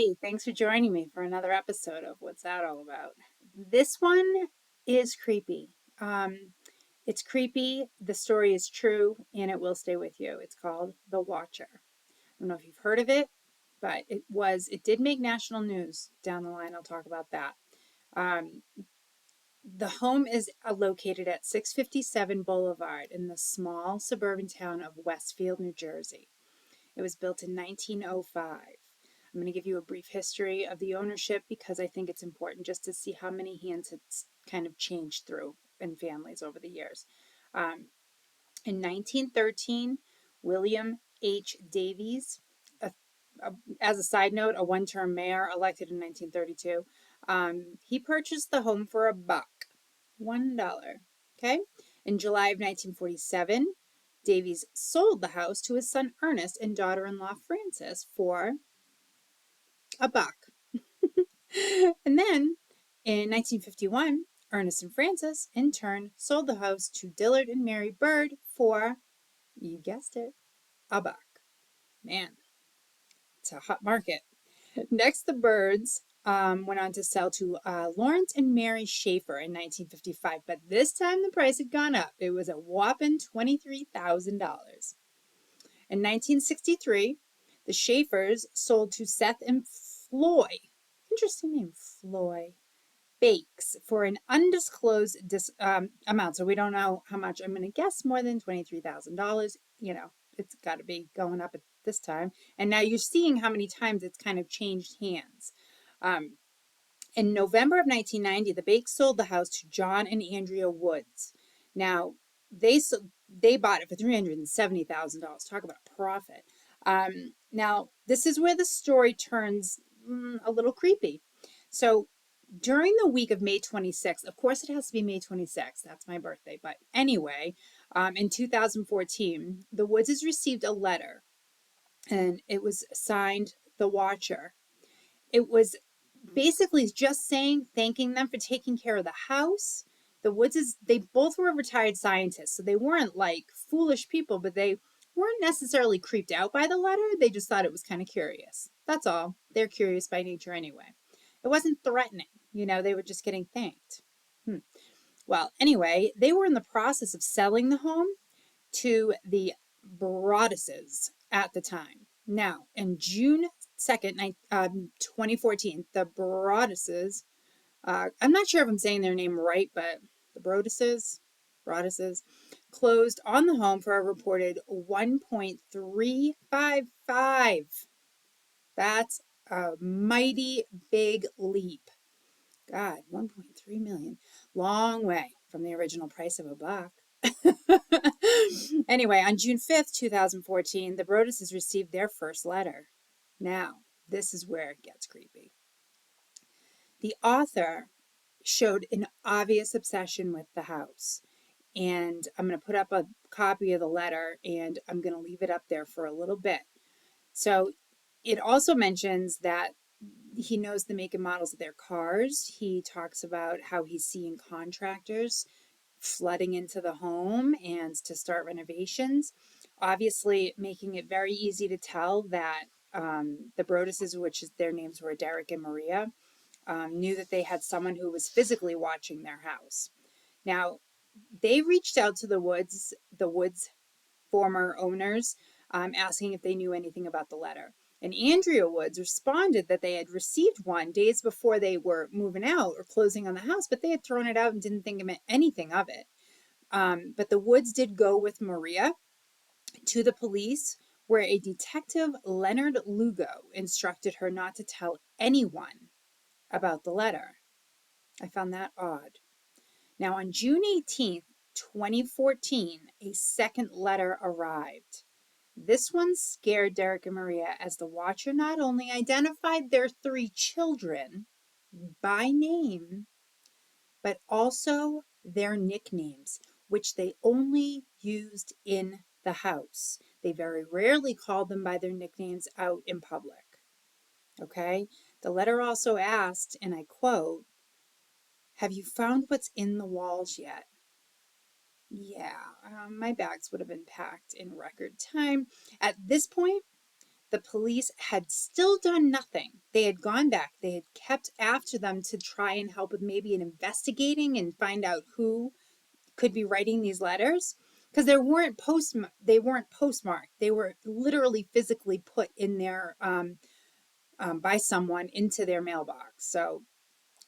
Hey, thanks for joining me for another episode of What's That All About? This one is creepy. It's creepy, the story is true, and it will stay with you. It's called The Watcher. I don't know if you've heard of it, but it did make national news down the line. I'll talk about that. Um, the home is located at 657 Boulevard in the small suburban town of Westfield, New Jersey. It was built in 1905. I'm going to give you a brief history of the ownership because I think it's important just to see how many hands it's kind of changed through in families over the years. Um, in 1913, William H. Davies, a, a, as a side note, a one-term mayor elected in 1932, he purchased the home for $1. Okay. In July of 1947, Davies sold the house to his son Ernest and daughter-in-law Frances for $1. And then in 1951, Ernest and Frances, in turn, sold the house to Dillard and Mary Bird for, you guessed it, $1. Man, it's a hot market. Next, the Birds went on to sell to Lawrence and Mary Schaefer in 1955, but this time the price had gone up. It was a whopping $23,000. In 1963, the Schaefers sold to Seth and Floy. Interesting name, Floy. Bakes for an undisclosed amount. So we don't know how much. I'm going to guess more than $23,000. It's got to be going up at this time. And now you're seeing how many times it's kind of changed hands. Um, in November of 1990, the Bakes sold the house to John and Andrea Woods. Now, they bought it for $370,000. Talk about a profit. Now, this is where the story turns a little creepy. So, during the week of May 26th, of course, it has to be May 26th. That's my birthday. But anyway, in 2014, the Woodses received a letter, and it was signed The Watcher. It was basically just thanking them for taking care of the house. The Woodses, they both were retired scientists, so they weren't like foolish people, but they weren't necessarily creeped out by the letter. They just thought it was kind of curious. That's all. They're curious by nature anyway. It wasn't threatening, they were just getting thanked. Well, anyway, they were in the process of selling the home to the Broadduses at the time. Now, in June 2nd, 2014, the Broadduses, I'm not sure if I'm saying their name right, but the Broadduses closed on the home for a reported 1.355. That's a mighty big leap. God, 1.3 million. Long way from the original price of $1. Anyway, on June 5th, 2014, the Broadduses received their first letter. Now, this is where it gets creepy. The author showed an obvious obsession with the house. And I'm going to put up a copy of the letter and I'm going to leave it up there for a little bit. So it also mentions that he knows the make and models of their cars. He talks about how he's seeing contractors flooding into the home and to start renovations, obviously making it very easy to tell that the Broadduses, which is, their names were Derek and Maria, knew that they had someone who was physically watching their house. Now, they reached out to the Woods former owners, asking if they knew anything about the letter. And Andrea Woods responded that they had received one days before they were moving out or closing on the house, but they had thrown it out and didn't think anything of it. But the Woods did go with Maria to the police, where a detective, Leonard Lugo, instructed her not to tell anyone about the letter. I found that odd. Now, on June 18th, 2014, a second letter arrived. This one scared Derek and Maria, as the Watcher not only identified their 3 children by name, but also their nicknames, which they only used in the house. They very rarely called them by their nicknames out in public. Okay? The letter also asked, and I quote, "Have you found what's in the walls yet?" Yeah, my bags would have been packed in record time. At this point, the police had still done nothing. They had gone back. They had kept after them to try and help with maybe an investigating and find out who could be writing these letters, because they weren't postmarked. They were literally physically put in their by someone into their mailbox. So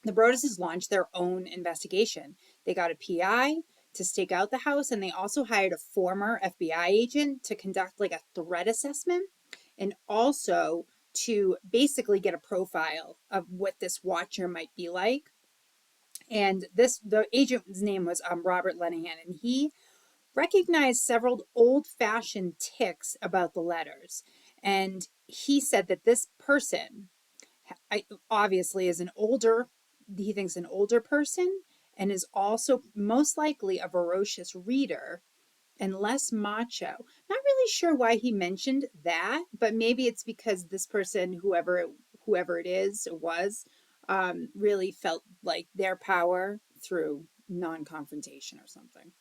the Broadduses launched their own investigation. They got a PI to stake out the house, and they also hired a former FBI agent to conduct like a threat assessment, and also to basically get a profile of what this watcher might be like. And the agent's name was Robert Lenihan, and he recognized several old-fashioned tics about the letters. And he said that this person obviously is he thinks an older person, and is also most likely a voracious reader and less macho. Not really sure why he mentioned that, but maybe it's because this person, whoever it is, really felt like their power through non-confrontation or something.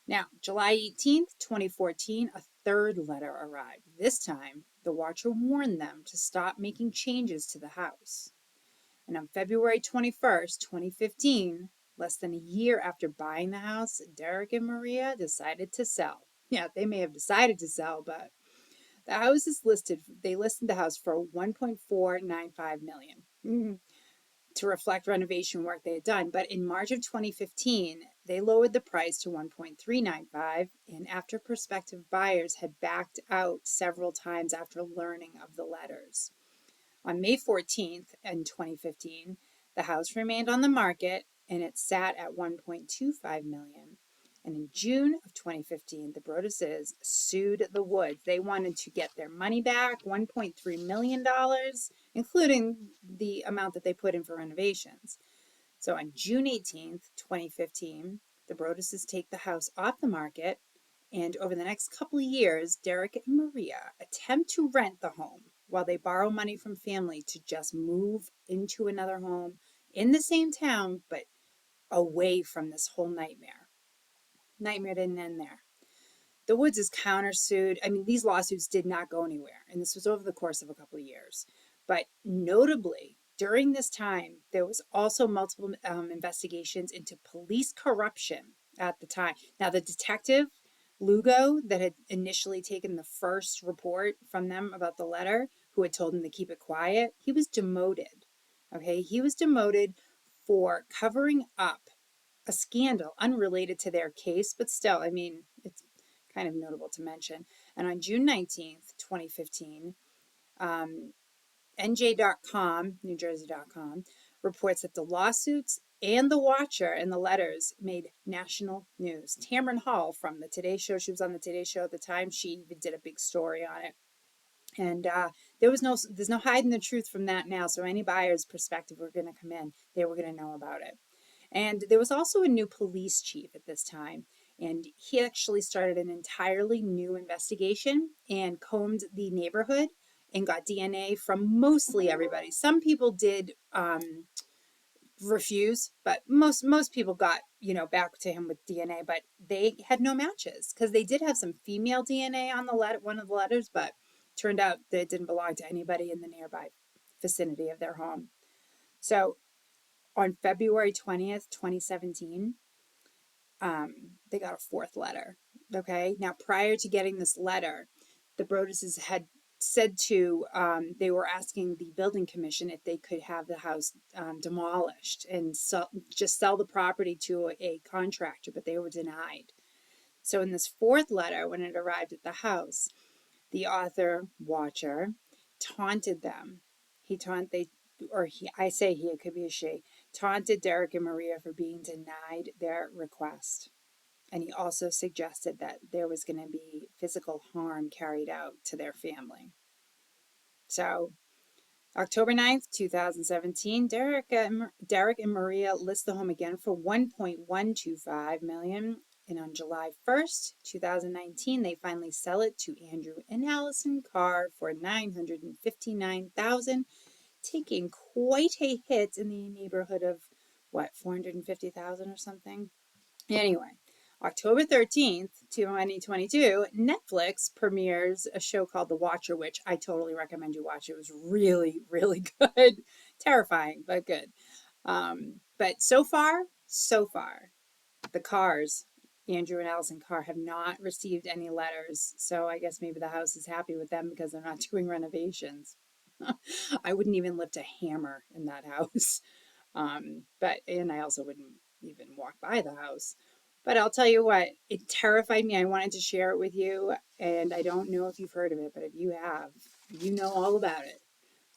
Now, July 18th, 2014, a third letter arrived. This time, the watcher warned them to stop making changes to the house. And on February 21st, 2015, less than a year after buying the house, Derek and Maria decided to sell. Yeah, they may have decided to sell, but the house is they listed the house for $1.495 million to reflect renovation work they had done. But in March of 2015, they lowered the price to 1.395, and after prospective buyers had backed out several times after learning of the letters. On May 14th in 2015, the house remained on the market and it sat at 1.25 million. And in June of 2015, the Broadduses sued the Woods. They wanted to get their money back, $1.3 million, including the amount that they put in for renovations. So on June 18th, 2015, the Broadduses take the house off the market, and over the next couple of years, Derek and Maria attempt to rent the home while they borrow money from family to just move into another home in the same town, but away from this whole nightmare. Nightmare didn't end there. The Woods is countersued. I mean, these lawsuits did not go anywhere, and this was over the course of a couple of years. But notably, during this time, there was also multiple investigations into police corruption at the time. Now, the detective, Lugo, that had initially taken the first report from them about the letter, who had told him to keep it quiet, he was demoted. Okay, he was demoted for covering up a scandal unrelated to their case, but still, I mean, it's kind of notable to mention. And on June 19th, 2015, NJ.com, NewJersey.com, reports that the lawsuits and the watcher and the letters made national news. Tamron Hall from the Today Show, she was on the Today Show at the time, she even did a big story on it. And there's no hiding the truth from that now. So any buyer's perspective were going to come in, they were going to know about it. And there was also a new police chief at this time, and he actually started an entirely new investigation and combed the neighborhood and got DNA from mostly everybody. Some people did refuse, but most people got back to him with DNA, but they had no matches because they did have some female DNA on one of the letters, but turned out that it didn't belong to anybody in the nearby vicinity of their home. So on February 20th, 2017, they got a fourth letter. Okay. Now, prior to getting this letter, the Broadduses had said they were asking the building commission if they could have the house demolished and just sell the property to a contractor, but they were denied. So in this fourth letter, when it arrived at the house, the author, watcher, taunted them. It could be a she, taunted Derek and Maria for being denied their request. And he also suggested that there was going to be physical harm carried out to their family. So, October 9th, 2017, Derek and Maria list the home again for $1.125 million. And on July 1st, 2019, they finally sell it to Andrew and Allison Carr for $959,000, taking quite a hit in the neighborhood of, $450,000 or something? Anyway, October 13th, 2022, Netflix premieres a show called The Watcher, which I totally recommend you watch. It was really, really good. Terrifying, but good. But so far, the Carrs, Andrew and Allison Carr, have not received any letters. So I guess maybe the house is happy with them because they're not doing renovations. I wouldn't even lift a hammer in that house. And I also wouldn't even walk by the house. But I'll tell you what, it terrified me. I wanted to share it with you, and I don't know if you've heard of it, but if you have, you know all about it.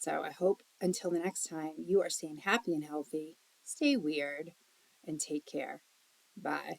So I hope until the next time you are staying happy and healthy, stay weird, and take care. Bye.